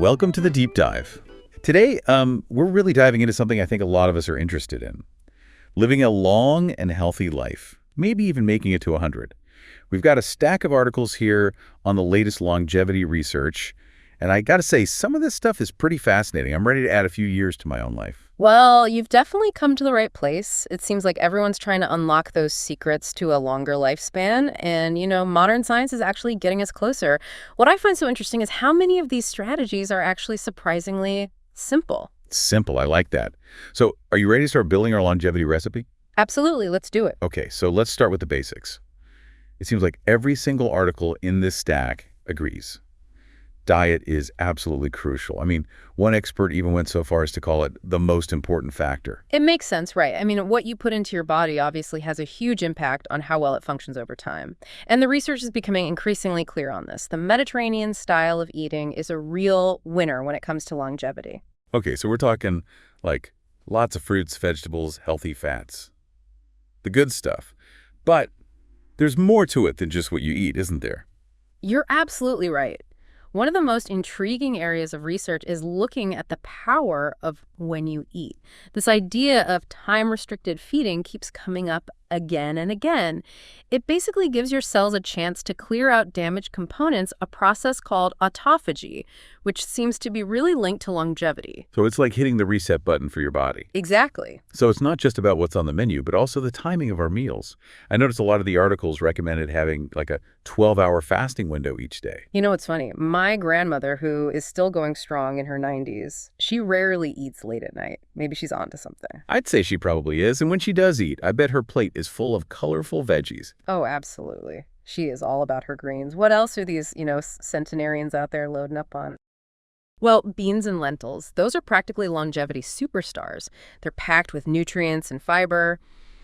welcome to the Deep Dive. Today, we're really diving into something I think a lot of us are interested in. Living a long and healthy life, maybe even making it to 100. We've got a stack of articles here on the latest longevity research, and I gotta say, some of this stuff is pretty fascinating. I'm ready to add a few years to my own life. Well, you've definitely come to the right place. It seems like everyone's trying to unlock those secrets to a longer lifespan, and, modern science is actually getting us closer. What I find so interesting is how many of these strategies are actually surprisingly simple. Simple, I like that. So, are you ready to start building our longevity recipe? Absolutely, let's do it. Okay, so let's start with the basics. It seems like every single article in this stack agrees. Diet is absolutely crucial. I mean, one expert even went so far as to call it the most important factor. It makes sense, right? I mean, what you put into your body obviously has a huge impact on how well it functions over time. And the research is becoming increasingly clear on this. The Mediterranean style of eating is a real winner when it comes to longevity. Okay, so we're talking like lots of fruits, vegetables, healthy fats. The good stuff. But there's more to it than just what you eat, isn't there? You're absolutely right. One of the most intriguing areas of research is looking at the power of when you eat. This idea of time-restricted feeding keeps coming up again and again. It basically gives your cells a chance to clear out damaged components, a process called autophagy, which seems to be really linked to longevity. So it's like hitting the reset button for your body. Exactly. So it's not just about what's on the menu, but also the timing of our meals. I noticed a lot of the articles recommended having like a 12-hour fasting window each day. You know what's funny? My grandmother, who is still going strong in her 90s, she rarely eats late at night. Maybe she's onto something. I'd say she probably is, and when she does eat, I bet her plate is full of colorful veggies. Oh, absolutely. She is all about her greens. What else are these, centenarians out there loading up on? Well, beans and lentils, those are practically longevity superstars. They're packed with nutrients and fiber.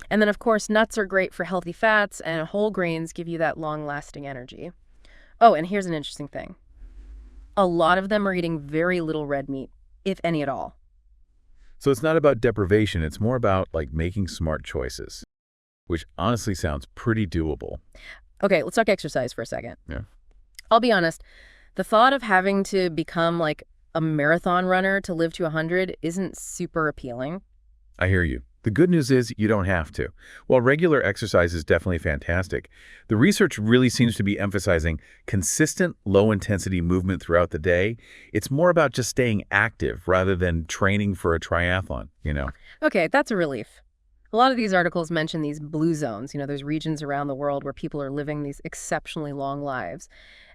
And then, of course, nuts are great for healthy fats, and whole grains give you that long-lasting energy. Oh, and here's an interesting thing. A lot of them are eating very little red meat, if any at all. So it's not about deprivation, it's more about like making smart choices, which honestly sounds pretty doable. Okay, let's talk exercise for a second. Yeah. I'll be honest, the thought of having to become like a marathon runner to live to 100 isn't super appealing. I hear you. The good news is you don't have to. While regular exercise is definitely fantastic, the research really seems to be emphasizing consistent, low-intensity movement throughout the day. It's more about just staying active rather than training for a triathlon, Okay, that's a relief. A lot of these articles mention these blue zones, those regions around the world where people are living these exceptionally long lives.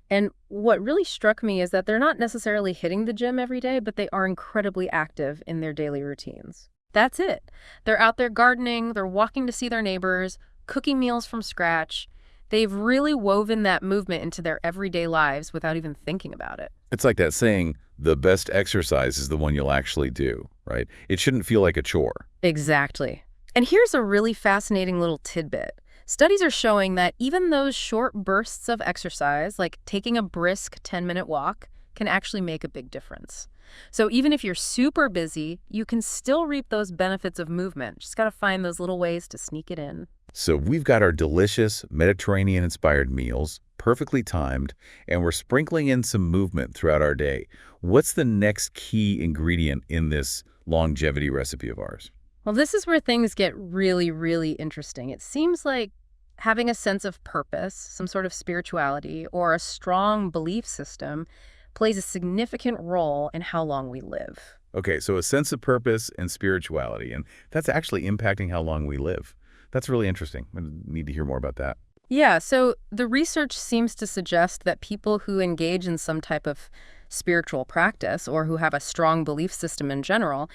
And what really struck me is that they're not necessarily hitting the gym every day, but they are incredibly active in their daily routines. That's it. They're out there gardening, they're walking to see their neighbors, cooking meals from scratch. They've really woven that movement into their everyday lives without even thinking about it. It's like that saying, the best exercise is the one you'll actually do, right? It shouldn't feel like a chore. Exactly. And here's a really fascinating little tidbit. Studies are showing that even those short bursts of exercise, like taking a brisk 10-minute walk, can actually make a big difference. So even if you're super busy, you can still reap those benefits of movement. Just got to find those little ways to sneak it in. So we've got our delicious Mediterranean-inspired meals, perfectly timed, and we're sprinkling in some movement throughout our day. What's the next key ingredient in this longevity recipe of ours? Well, this is where things get really, really interesting. It seems like having a sense of purpose, some sort of spirituality, or a strong belief system plays a significant role in how long we live. Okay, so a sense of purpose and spirituality, and that's actually impacting how long we live. That's really interesting. I need to hear more about that. Yeah, so the research seems to suggest that people who engage in some type of spiritual practice or who have a strong belief system in general,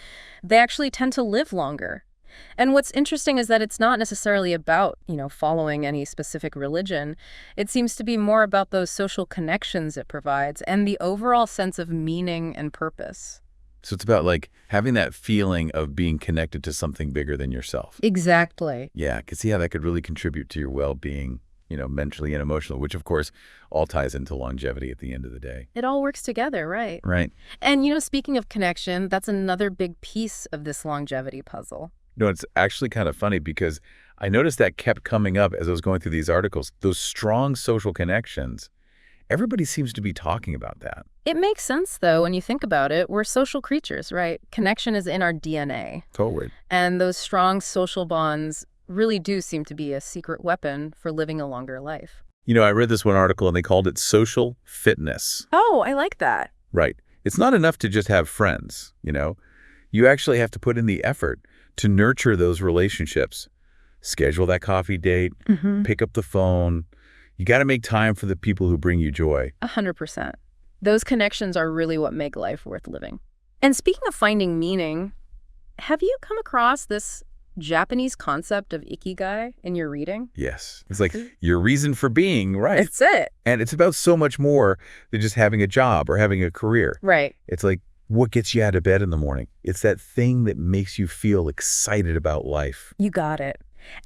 they actually tend to live longer. And what's interesting is that it's not necessarily about, following any specific religion. It seems to be more about those social connections it provides and the overall sense of meaning and purpose. So it's about like having that feeling of being connected to something bigger than yourself. Exactly. Yeah, I can see how that could really contribute to your well-being, mentally and emotionally, which of course all ties into longevity at the end of the day. It all works together, right? Right. And, speaking of connection, that's another big piece of this longevity puzzle. No, it's actually kind of funny because I noticed that kept coming up as I was going through these articles, those strong social connections. Everybody seems to be talking about that. It makes sense, though, when you think about it. We're social creatures, right? Connection is in our DNA. Totally. And those strong social bonds really do seem to be a secret weapon for living a longer life. I read this one article and they called it social fitness. Oh, I like that. Right. It's not enough to just have friends, You actually have to put in the effort to nurture those relationships. Schedule that coffee date, pick up the phone. You got to make time for the people who bring you joy. 100%. Those connections are really what make life worth living. And speaking of finding meaning, have you come across this Japanese concept of ikigai in your reading? Yes. It's like your reason for being, right? It's it. And it's about so much more than just having a job or having a career. Right. It's like what gets you out of bed in the morning. It's that thing that makes you feel excited about life. You got it.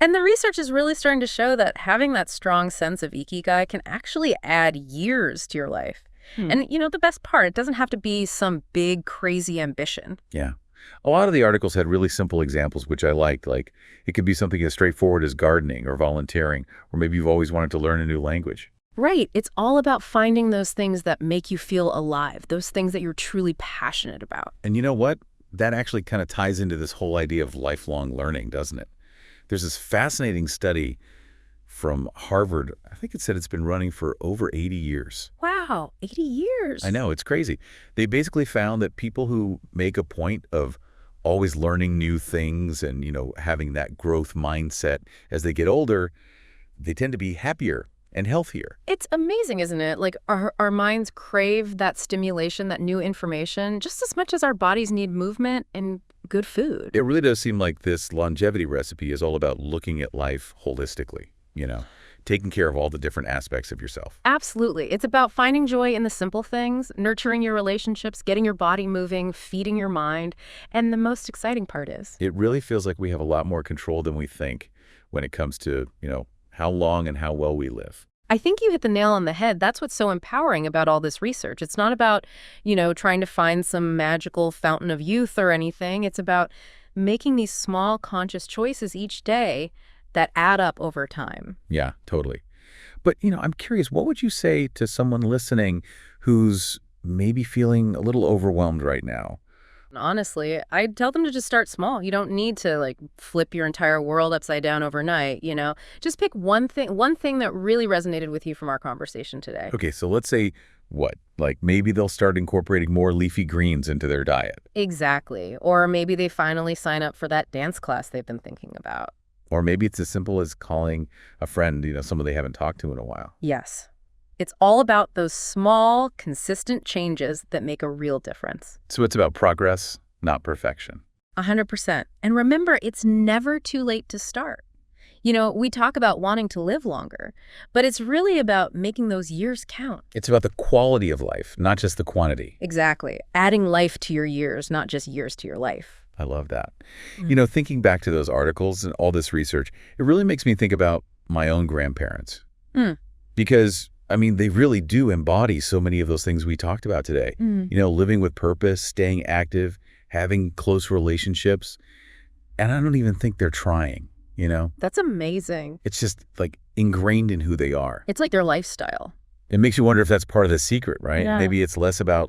And the research is really starting to show that having that strong sense of ikigai can actually add years to your life. And, the best part, it doesn't have to be some big, crazy ambition. Yeah. A lot of the articles had really simple examples, which I liked. Like, it could be something as straightforward as gardening or volunteering, or maybe you've always wanted to learn a new language. Right. It's all about finding those things that make you feel alive, those things that you're truly passionate about. And you know what? That actually kind of ties into this whole idea of lifelong learning, doesn't it? There's this fascinating study from Harvard. I think it said it's been running for over 80 years. Wow, 80 years. I know, it's crazy. They basically found that people who make a point of always learning new things and, having that growth mindset as they get older, they tend to be happier and healthier. It's amazing, isn't it? Like our minds crave that stimulation, that new information, just as much as our bodies need movement and good food. It really does seem like this longevity recipe is all about looking at life holistically, taking care of all the different aspects of yourself. Absolutely. It's about finding joy in the simple things, nurturing your relationships, getting your body moving, feeding your mind. And the most exciting part is, it really feels like we have a lot more control than we think when it comes to, how long and how well we live. I think you hit the nail on the head. That's what's so empowering about all this research. It's not about, trying to find some magical fountain of youth or anything. It's about making these small conscious choices each day that add up over time. Yeah, totally. But, I'm curious, what would you say to someone listening who's maybe feeling a little overwhelmed right now? Honestly, I'd tell them to just start small. You don't need to flip your entire world upside down overnight, Just pick one thing that really resonated with you from our conversation today. Okay, so let's say what? Like maybe they'll start incorporating more leafy greens into their diet. Exactly. Or maybe they finally sign up for that dance class they've been thinking about. Or maybe it's as simple as calling a friend, someone they haven't talked to in a while. Yes. It's all about those small, consistent changes that make a real difference. So it's about progress, not perfection. 100%. And remember, it's never too late to start. We talk about wanting to live longer, but it's really about making those years count. It's about the quality of life, not just the quantity. Exactly. Adding life to your years, not just years to your life. I love that. Thinking back to those articles and all this research, it really makes me think about my own grandparents. Because they really do embody so many of those things we talked about today. Living with purpose, staying active, having close relationships. And I don't even think they're trying, That's amazing. It's just ingrained in who they are. It's like their lifestyle. It makes you wonder if that's part of the secret, right? Yeah. Maybe it's less about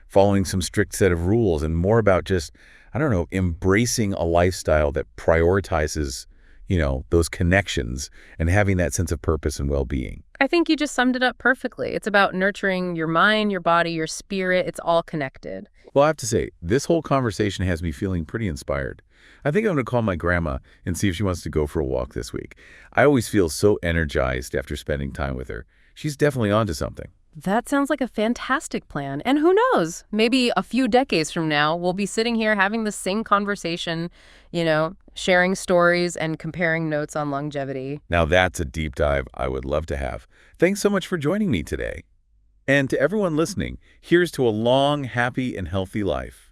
following some strict set of rules and more about just, embracing a lifestyle that prioritizes, those connections and having that sense of purpose and well-being. I think you just summed it up perfectly. It's about nurturing your mind, your body, your spirit. It's all connected. Well, I have to say, this whole conversation has me feeling pretty inspired. I think I'm going to call my grandma and see if she wants to go for a walk this week. I always feel so energized after spending time with her. She's definitely onto something. That sounds like a fantastic plan. And who knows, maybe a few decades from now, we'll be sitting here having the same conversation, sharing stories and comparing notes on longevity. Now that's a deep dive I would love to have. Thanks so much for joining me today. And to everyone listening, here's to a long, happy, and healthy life.